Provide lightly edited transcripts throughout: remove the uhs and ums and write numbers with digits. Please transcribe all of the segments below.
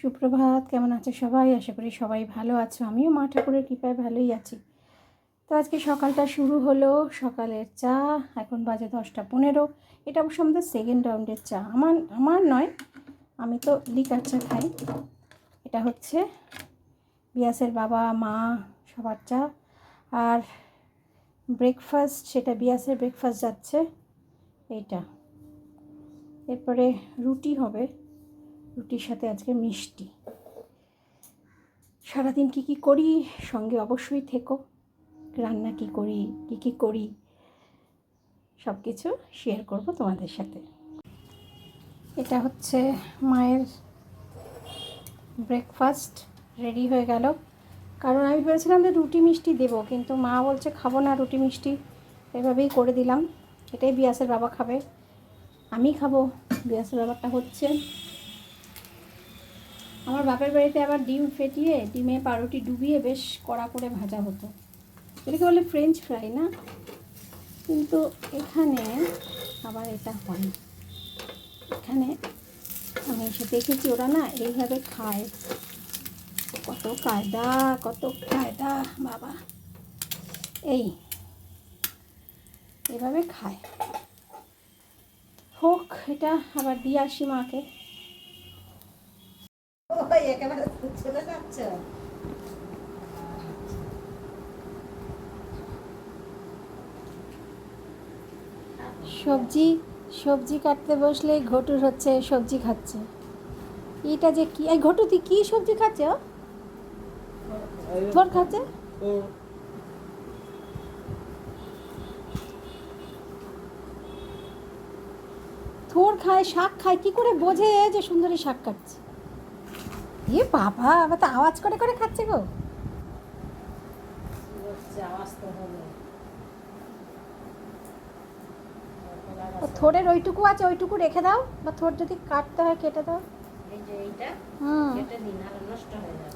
সুপ্রভাত, কেমন আছো সবাই? আশা করি সবাই ভালো আছো। আমিও মা ঠাকুরের কৃপায় ভালোই আছি। তো আজকে সকালটা শুরু হলো, সকালের চা। এখন বাজে 10টা 15। এটা অবশ্য আমাদের সেকেন্ড রাউন্ডের চা। আমার নয়, আমি তো লিকার চা খাই। এটা হচ্ছে বিয়াসের বাবা মা সবার চা। আর ব্রেকফাস্ট, সেটা বিয়াসের ব্রেকফাস্ট যাচ্ছে এইটা। এরপরে রুটি হবে, রুটির সাথে আজকে মিষ্টি। সারাদিন কী করি সঙ্গে অবশ্যই থেকো। রান্না কী করি সব কিছু শেয়ার করব তোমাদের সাথে। এটা হচ্ছে মায়ের ব্রেকফাস্ট রেডি হয়ে গেল। কারণ আমি ভেবেছিলাম যে রুটি মিষ্টি দেবো, কিন্তু মা বলছে খাবো না রুটি মিষ্টি, এভাবেই করে দিলাম। এটাই বিয়াসের বাবা খাবে, আমি খাবো। বিয়াসের বাবারটা হচ্ছে। আমার বাপের বাড়িতে আবার ডিম ফেটিয়ে ডিমে পাউরুটি ডুবিয়ে বেশ কড়া করে ভাজা হতো, এটাকে বলে ফ্রেঞ্চ ফ্রাই না, কিন্তু এখানে আবার এটা হয়। এখানে আমি এসে দেখেছি ওরা না এইভাবে খায়। কত কায়দা বাবা, এইভাবে খায়। হোক, এটা আবার দিয়ে আসি মাকে। সবজি কাটতে বসলে ঘটুর হচ্ছে সবজি খাচ্ছে। এটা যে কি, এই ঘটু তুই কি সবজি খাচ্ছে? থোর খাচ্ছে। থোর খায়, শাক খায়, কি করে বোঝে যে সুন্দরী শাক কাটছে? এ বাবা, আবার তো আওয়াজ করে করে খাচ্ছে গো। থোড়ের ওইটুকু আছে, ওইটুকু রেখে দাও, বা থোড় যদি কাটতে হয় কেটে দাও।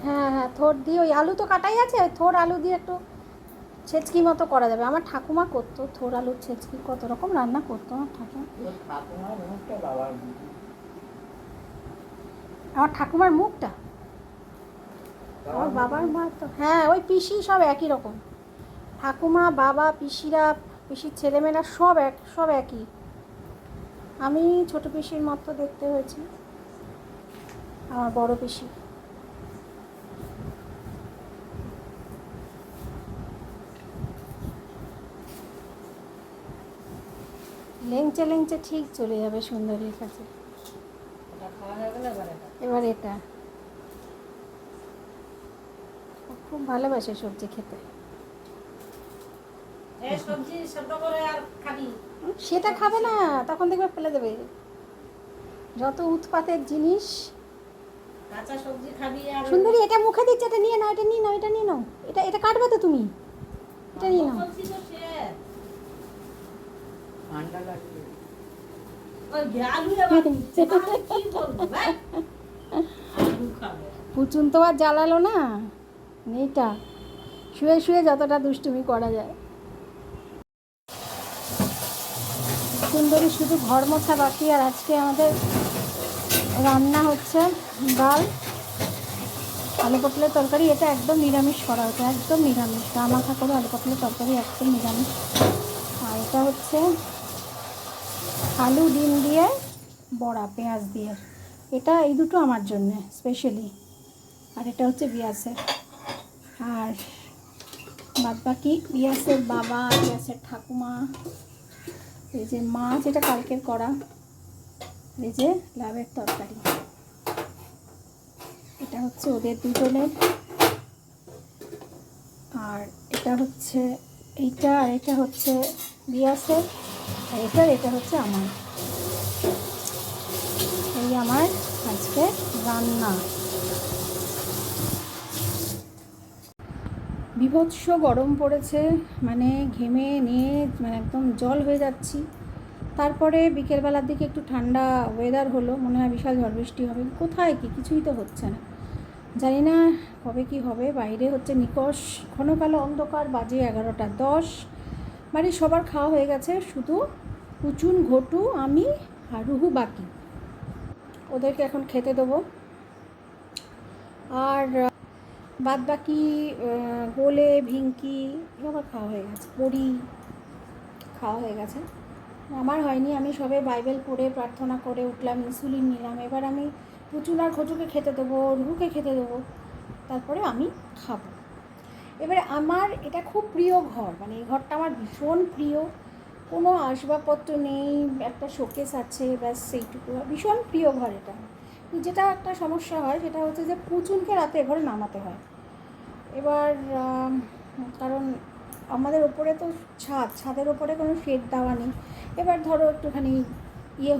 হ্যাঁ হ্যাঁ, থোড় দিয়ে ওই আলু তো কাটাই আছে, ওই থোড় আলু দিয়ে একটু ছেচকি মতো করা যাবে। আমার ঠাকুমা করতো থোড় আলুর ছেচকি, কত রকম রান্না করতো আমার ঠাকুমার মুখটা। আমার বাবার মা তো, হ্যাঁ ওই পিসি সব একই রকম। ঠাকুমা, বাবা, পিসিরা, পিসির ছেলেমেয়েরা সব একই। আমি ছোট পিসির মতো দেখতে হয়েছি, আমার বড় পিসি। লেংচে লেংচে ঠিক চলে যাবে সুন্দরীর কাছে। এবার এটা খুব ভালোবাসে সবজি খেতে। সেটা খাবে না, তখন দেখবে ফেলে দেবে। যত উৎপাতের জিনিস। কাঁচা সবজি খাবি আর সুন্দরী, এটা মুখে দিচ্ছে, এটা নিয়ে নাও, এটা নিয়ে নাও, এটা নিয়ে নাও, এটা কাটবে তো তুমি, এটা নিয়ে নাও। পুচুন তো আর জ্বালালো না, মেয়েটা শুয়ে শুয়ে যতটা দুষ্টুমি করা যায়। সুন্দরী শুধু ঘর মোছা বাকি। আর আজকে আমাদের রান্না হচ্ছে ডাল, আলু পটলের তরকারি। এটা একদম নিরামিষ করা হচ্ছে, একদম নিরামিষ, মাখা করে আলু পটলের তরকারি, একদম নিরামিষ। আর এটা হচ্ছে আলু ডিম দিয়ে বড়া পেঁয়াজ দিয়ে। এটা এই দুটো আমার জন্যে স্পেশালি, আর এটা হচ্ছে বিয়াসের। আর বাদ বাকি বিয়াসের বাবা, বিয়াসের ঠাকুমা, এই যে মাছ, এটা কালকের করা, এই যে লাউয়ের তরকারি। এটা হচ্ছে ওদের দুজনের। আর এটা হচ্ছে এইটা, আর এটা হচ্ছে বিয়াসের, আর এটা হচ্ছে আমার। এই আমার আজকে রান্না। বিভৎস গরম পড়েছে, মানে ঘেমে নিয়ে মানে একদম জল হয়ে যাচ্ছি। তারপরে বিকেলবেলার দিকে একটু ঠান্ডা ওয়েদার হলো, মনে হয় বিশাল ঝড় বৃষ্টি হবে। কোথায় কি, কিছুই তো হচ্ছে না। জানি না কবে কি হবে। বাইরে হচ্ছে নিকষ ঘন কালো অন্ধকার, বাজে 11টা 10। বাড়ির সবার খাওয়া হয়ে গেছে, শুধু পুচুন, ঘটু, আমি আর রুহু বাকি। ওদেরকে এখন খেতে দেবো। আর বাদ বাকি গোলে ভিঙ্কি আমার খাওয়া হয়ে গেছে, বড়ি খাওয়া হয়ে গেছে। আমার হয়নি, আমি সবে বাইবেল পড়ে প্রার্থনা করে উঠলাম, ইনসুলিন নিলাম। এবার আমি পুচুন আর ঘটুকে খেতে দেবো, রুহুকে খেতে দেবো, তারপরে আমি খাবো। এবারে আমার এটা খুব প্রিয় ঘর, মানে এই ঘরটা আমার ভীষণ প্রিয়। কোনো আসবাবপত্র নেই, একটা শোকেস আছে, ব্যাস সেইটুকু। ভীষণ প্রিয় ঘর এটা। যেটা একটা সমস্যা হয় সেটা হচ্ছে যে পুচুনকে রাতে ঘরে নামাতে হয়। এবার কারণ আমাদের ওপরে তো ছাদের ওপরে কোনো শেড দেওয়া নেই। এবার ধরো একটুখানি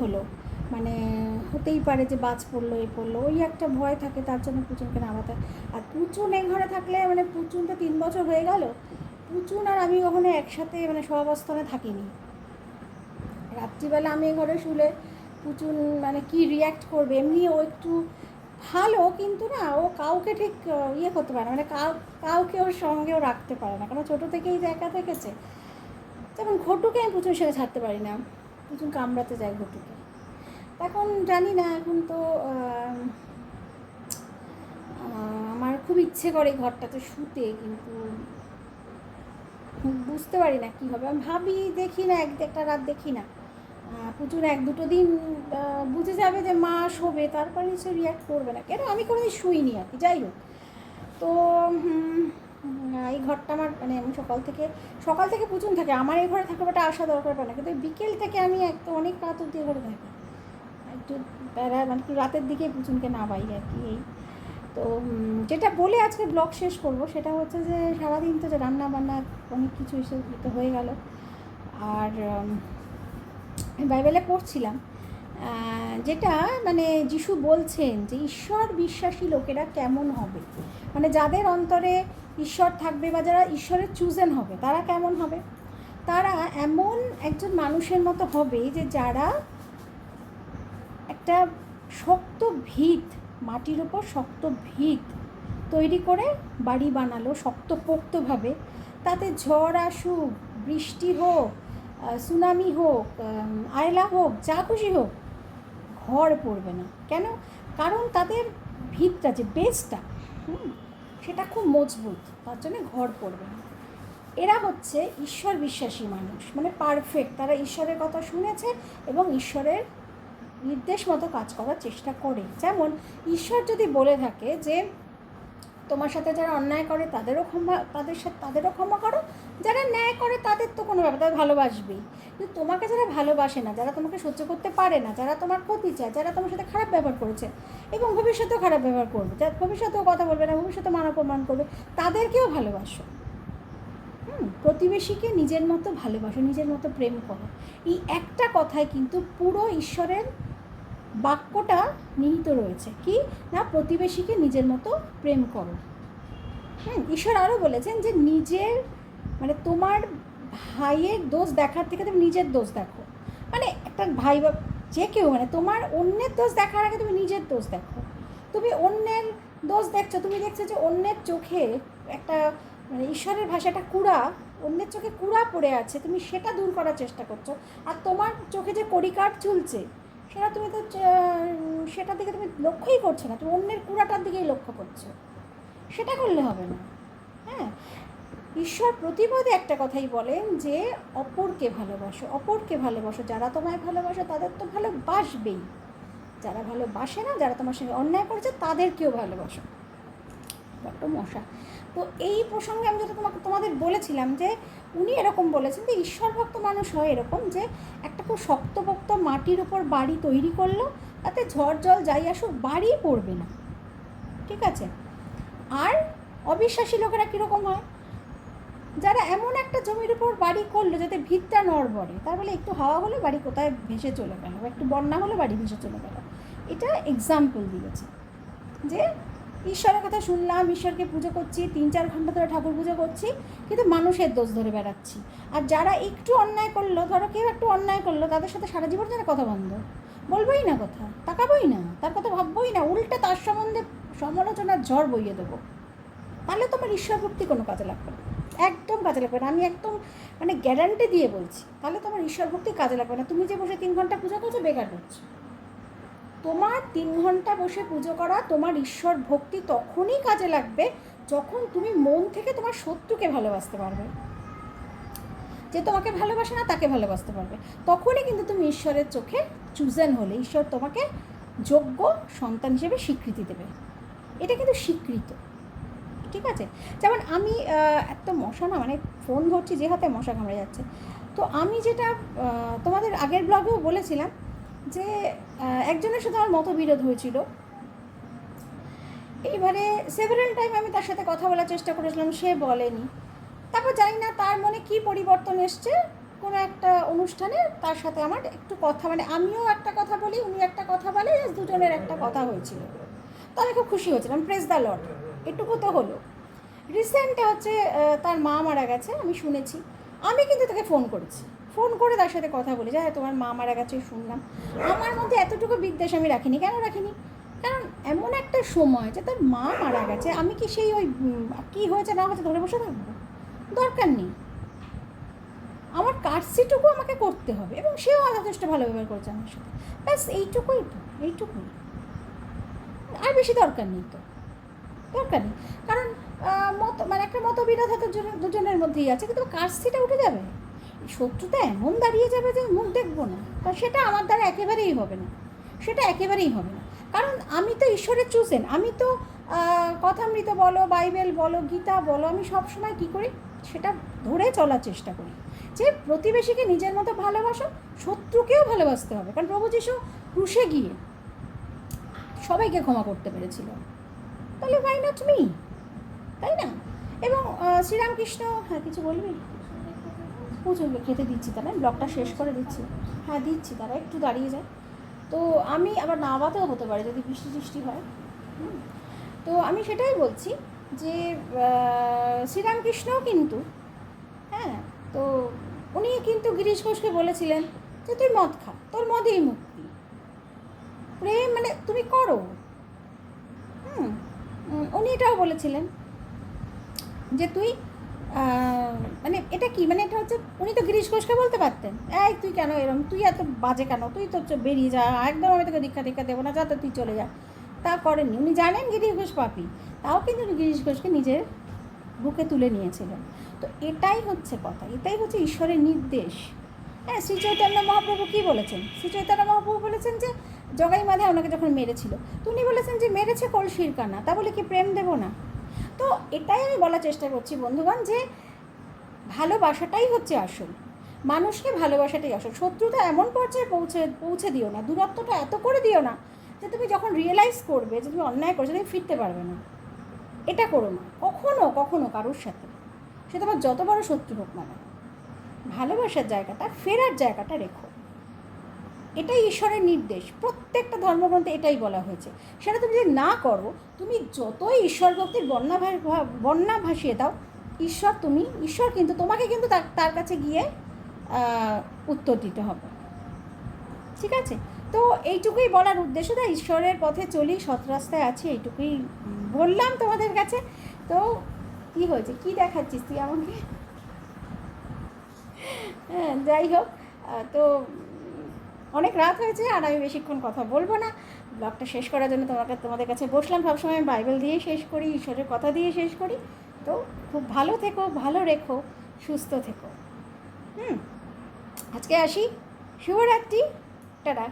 হলো, মানে হতেই পারে যে বাজ পড়লো, পড়লো, ওই একটা ভয় থাকে, তার জন্য পুচুনকে নামাতে। আর পুচুন এই ঘরে থাকলে, মানে পুচুন তো 3 বছর হয়ে গেল, পুচুন আর আমি কখনো একসাথে মানে সহাবস্থানে থাকিনি। রাত্রিবেলা আমি ঘরে শুলে পুচুন মানে কি রিয়্যাক্ট করবে, এমনি ও একটু ভালো, কিন্তু না ও কাউকে ঠিক করতে পারে না, মানে কাউকে ওর সঙ্গেও রাখতে পারে না, কারণ ছোটো থেকেই একা থেকেছে। যেমন ঘটুকে আমি পুচুর সাথে ছাড়তে পারি না, পুচুন কামড়াতে যায় ঘটুকে। এখন জানি না, এখন তো আমার খুব ইচ্ছে করে ঘরটাতে শুতে, কিন্তু বুঝতে পারি না কী হবে। আমি ভাবি, দেখি না, একটা রাত দেখি না, পুচুর 1-2 দিন বুঝে যাবে যে মা শোবে, তারপরে সে রিয়াক্ট করবে না। কেন আমি কোনোদিন শুইনি আর কি। যাই হোক, তো এই ঘরটা আমার, মানে আমি সকাল থেকে পুচুন থাকে, আমার এই ঘরে থাকাটা আসা দরকার পড়ে না, কিন্তু বিকেল থেকে আমি একদম অনেক রাত অব্দি ঘরে থাকি, একটু বেড়া মানে একটু রাতের দিকে পুচুনকে নামাই আর কি। এই তো যেটা বলে আজকে ব্লগ শেষ করব সেটা হচ্ছে যে সারাদিন তো যে রান্না বান্না অনেক কিছু এসে হয়ে গেল। আর বাইবেলে পড়ছিলাম যেটা মানে যিশু বলছেন যে ঈশ্বর বিশ্বাসী লোকেরা কেমন হবে, মানে যাদের অন্তরে ঈশ্বর থাকবে বা যারা ঈশ্বরের চুজেন হবে তারা কেমন হবে। তারা এমন একজন মানুষের মতো হবে যে যারা একটা শক্ত ভিত, মাটির ওপর শক্ত ভিত তৈরি করে বাড়ি বানালো শক্তপোক্তভাবে, তাতে ঝড় আসুক, বৃষ্টি হোক, সুনামি হোক, আয়লা হোক, যা খুশি হোক, ঘর পড়বে না। কেন? কারণ তাদের ভিতটা যে বেসটা সেটা খুব মজবুত, তার জন্য ঘর পড়বে না। এরা হচ্ছে ঈশ্বর বিশ্বাসী মানুষ, মানে পারফেক্ট। তারা ঈশ্বরের কথা শুনেছে এবং ঈশ্বরের নির্দেশ মতো কাজ করার চেষ্টা করে। যেমন ঈশ্বর যদি বলে থাকে যে তোমার সাথে যারা অন্যায় করে তাদেরও ক্ষমা করো, যারা ন্যায় করে তাদের তো কোনো ব্যাপার, তাদের ভালোবাসবেই। কিন্তু তোমাকে যারা ভালোবাসে না, যারা তোমাকে সহ্য করতে পারে না, যারা তোমার ক্ষতি চায়, যারা তোমার সাথে খারাপ ব্যবহার করেছে এবং ভবিষ্যতেও খারাপ ব্যবহার করবে, যারা ভবিষ্যতেও কথা বলবে না, ভবিষ্যতে মান অপমান করবে, তাদেরকেও ভালোবাসো। প্রতিবেশীকে নিজের মতো ভালোবাসো, নিজের মতো প্রেম করো। এই একটা কথায় কিন্তু পুরো ঈশ্বরের বাক্যটা নিহিত রয়েছে, কি না, প্রতিবেশীকে নিজের মতো প্রেম করো। ঈশ্বর আরও বলেছেন যে নিজের, মানে তোমার ভাইয়ের দোষ দেখার থেকে তুমি নিজের দোষ দেখো। মানে একটা ভাই বা যে কেউ, মানে তোমার অন্যের দোষ দেখার আগে তুমি নিজের দোষ দেখো। তুমি অন্যের দোষ দেখছো, তুমি দেখছো যে অন্যের চোখে একটা, মানে ঈশ্বরের ভাষাটা কুড়া, অন্যের চোখে কুড়া পড়ে আছে, তুমি সেটা দূর করার চেষ্টা করছো। আর তোমার চোখে যে কড়িকাঠ চুলছে সেটা তুমি তো সেটার দিকে তুমি লক্ষ্যই করছো না, তুমি অন্যের কুড়াটার দিকেই লক্ষ্য করছো। সেটা করলে হবে না। হ্যাঁ, ঈশ্বর প্রতিপদে একটা কথাই বলেন যে অপরকে ভালোবাসো, অপরকে ভালোবাসো। যারা তোমায় ভালোবাসো তাদের তো ভালোবাসবেই, যারা ভালোবাসে না, যারা তোমার সঙ্গে অন্যায় করেছে তাদেরকেও ভালোবাসো। বড্ড মশা। তো এই প্রসঙ্গে আমি যেটা তোমাদের বলেছিলাম যে উনি এরকম বলেছেন যে ঈশ্বরভক্ত মানুষ হয় এরকম, যে একটা খুব শক্তপোক্ত মাটির উপর বাড়ি তৈরি করলো, তাতে ঝড় জল যাই আসুক বাড়ি পড়বে না, ঠিক আছে। আর অবিশ্বাসী লোকেরা কীরকম হয়, যারা এমন একটা জমির উপর বাড়ি করলো যাতে ভিতটা নড়বড়ে, তার বলে একটু হাওয়া হলে বাড়ি কোথায় ভেসে চলে গেল, বা একটু বন্যা হলে বাড়ি ভেসে চলে গেল। এটা এক্সাম্পল দিয়েছে যে ঈশ্বরের কথা শুনলাম, ঈশ্বরকে পুজো করছি, 3-4 ঘন্টা ধরে ঠাকুর পুজো করছি, কিন্তু মানুষের দোষ ধরে বেড়াচ্ছি। আর যারা একটু অন্যায় করলো, ধরো কেউ একটু অন্যায় করলো, তাদের সাথে সারা জীবন যেন কথা বন্ধ, বলবোই না কথা, তাকাবোই না, তার কথা ভাববোই না, উল্টে তার সম্বন্ধে সমালোচনার ঝড় বইয়ে দেবো। তাহলে তোমার ঈশ্বর ভক্তি কোনো কাজে লাগবে না, একদম কাজে লাগবে না। আমি একদম মানে গ্যারান্টি দিয়ে বলছি, তাহলে তোমার ঈশ্বর ভক্তি কাজে লাগবে না। তুমি যে বসে 3 ঘন্টা পুজো করছো বেকার করছো। তোমার 3 ঘন্টা বসে পুজো করা, তোমার ঈশ্বর ভক্তি তখনই কাজে লাগবে যখন তুমি মন থেকে তোমার শত্রুকে ভালোবাসতে পারবে। যে তোমাকে ভালোবাসে না তাকে ভালোবাসতে পারবে, তখনই কিন্তু তুমি ঈশ্বরের চোখে চুজেন হলে ঈশ্বর তোমাকে যোগ্য সন্তান হিসেবে স্বীকৃতি দেবে। এটা কিন্তু স্বীকৃত, ঠিক আছে? যেমন আমি এত মশা না, মানে ফোন ধরছি যে হাতে মশা কামড়ে যাচ্ছে। তো আমি যেটা তোমাদের আগের ব্লগেও বলেছিলাম যে একজনের সাথে আমার মতবিরোধ হয়েছিল। এইবারে সেভারাল টাইম আমি তার সাথে কথা বলার চেষ্টা করেছিলাম, সে বলেনি। তারপর জানি না তার মনে কী পরিবর্তন এসছে, কোনো একটা অনুষ্ঠানে তার সাথে আমার একটু কথা, মানে আমিও একটা কথা বলি, উনি একটা কথা বলে, দুজনের একটা কথা হয়েছিল। তো আমি খুব খুশি হয়েছিলাম, প্রেজ দ্য লর্ড, এটুকু তো হলো। রিসেন্টে হচ্ছে তার মা মারা গেছে, আমি শুনেছি। আমি কিন্তু তাকে ফোন করেছি, ফোন করে তার সাথে কথা বলি যে হ্যাঁ তোমার মা মারা গেছে শুনলাম। আমার মধ্যে এতটুকু বিদ্বেষ আমি রাখিনি। কেন রাখিনি? কারণ এমন একটা সময় যে তার মা মারা গেছে, আমি কি সেই ওই কী হয়েছে না হয়েছে ধরে বসে থাকবো? দরকার নেই। আমার কাজটুকু আমাকে করতে হবে, এবং সেও যথেষ্ট ভালো ব্যবহার করেছে আমার সাথে। ব্যাস এইটুকুই তো, এইটুকুই, আর বেশি দরকার নেই তো, দরকার নেই। কারণ মানে একটা মতবিরোধ হয়তো দুজনের মধ্যেই আছে, কিন্তু কাজটা উঠে যাবে, শত্রুতা এমন দাঁড়িয়ে যাবে যে মুখ দেখবো না, কারণ সেটা আমার দ্বারা একেবারেই হবে না, সেটা একেবারেই হবে না। কারণ আমি তো ঈশ্বরের চুজেন, আমি তো কথামৃত বলো, বাইবেল বলো, গীতা বলো, আমি সবসময় কী করি সেটা ধরে চলার চেষ্টা করি যে প্রতিবেশীকে নিজের মতো ভালোবাসো, শত্রুকেও ভালোবাসতে হবে। কারণ প্রভু যীশু ক্রুশে গিয়ে সবাইকে ক্ষমা করতে পেরেছিল, তাহলে ওয়াই নট মি, তাই না? এবং শ্রীরামকৃষ্ণ, হ্যাঁ কিছু বলবি? প্রচুর খেতে দিচ্ছি, তারা ব্লগটা শেষ করে দিচ্ছি। হ্যাঁ দিচ্ছি, তারা একটু দাঁড়িয়ে যায়। তো আমি আবার নামাতেও হতে পারে যদি বৃষ্টি টিষ্টি হয়। তো আমি সেটাই বলছি যে শ্রীরামকৃষ্ণও কিন্তু, হ্যাঁ, তো উনি কিন্তু গিরিশ ঘোষকে বলেছিলেন যে তুই মদ খা, তোর মদেই মুক্তি, প্রেম মানে তুমি করো। উনি এটাও বলেছিলেন যে তুই মানে এটা কি, মানে এটা হচ্ছে, উনি তো গিরিশ ঘোষকে বলতে পারতেন এই তুই কেন এরকম, তুই এত বাজে কেন, তুই তো বেরিয়ে যা, একদম আমি তোকে দীক্ষা দেবো না, যা তো তুই চলে যা। তা করেননি, উনি জানেন গিরিশ ঘোষ পাপী, তাও কিন্তু উনি গিরিশ ঘোষকে নিজের বুকে তুলে নিয়েছিলেন। তো এটাই হচ্ছে কথা, এটাই হচ্ছে ঈশ্বরের নির্দেশ। হ্যাঁ, শ্রী চৈতন্য মহাপ্রভু কী বলেছেন? শ্রী চৈতন্য মহাপ্রভু বলেছেন যে জগাই মাধে ওনাকে যখন মেরেছিল, তো উনি বলেছেন যে মেরেছে কলসির কানা, তা বলে কি প্রেম দেবো না? তো এটাই আমি বলার চেষ্টা করছি বন্ধুগণ, যে ভালোবাসাটাই হচ্ছে আসল, মানুষকে ভালোবাসাটাই আসল। শত্রুতা এমন পর্যায়ে পৌঁছে দিও না, দূরত্বটা এত করে দিও না যে তুমি যখন রিয়েলাইজ করবে যে তুমি অন্যায় করছো তুমি ফিরতে পারবে না। এটা করো না কখনো কখনো কারোর সাথে, সে তোমার যত বড় শত্রু হোক না, ভালোবাসার জায়গাটা, ফেরার জায়গাটা রেখো। এটাই ঈশ্বরের নির্দেশ, প্রত্যেকটা ধর্মগ্রন্থে এটাই বলা হয়েছে। সেটা তুমি যদি না করো, তুমি যতই ঈশ্বর ভক্তির বন্যা ভাসিয়ে দাও, ঈশ্বর কিন্তু তোমাকে কিন্তু তার কাছে গিয়ে উত্তর দিতে হবে, ঠিক আছে? তো এইটুকুই বলার উদ্দেশ্য, তাই ঈশ্বরের পথে চলি, সৎ রাস্তায় আছি, এইটুকুই বললাম তোমাদের কাছে। তো কী হয়েছে, কী দেখাচ্ছিস তুই আমাকে? হ্যাঁ, যাই হোক, তো অনেক রাত হয়েছে আর আমি বেশিক্ষণ কথা বলবো না। ব্লগটা শেষ করার জন্য তোমাদের কাছে বসলাম। সবসময় আমি বাইবেল দিয়ে শেষ করি, ঈশ্বরের কথা দিয়ে শেষ করি। তো খুব ভালো থেকো, ভালো রেখো, সুস্থ থেকো। আজকে আসি, শুভরাত্রি, টাটা।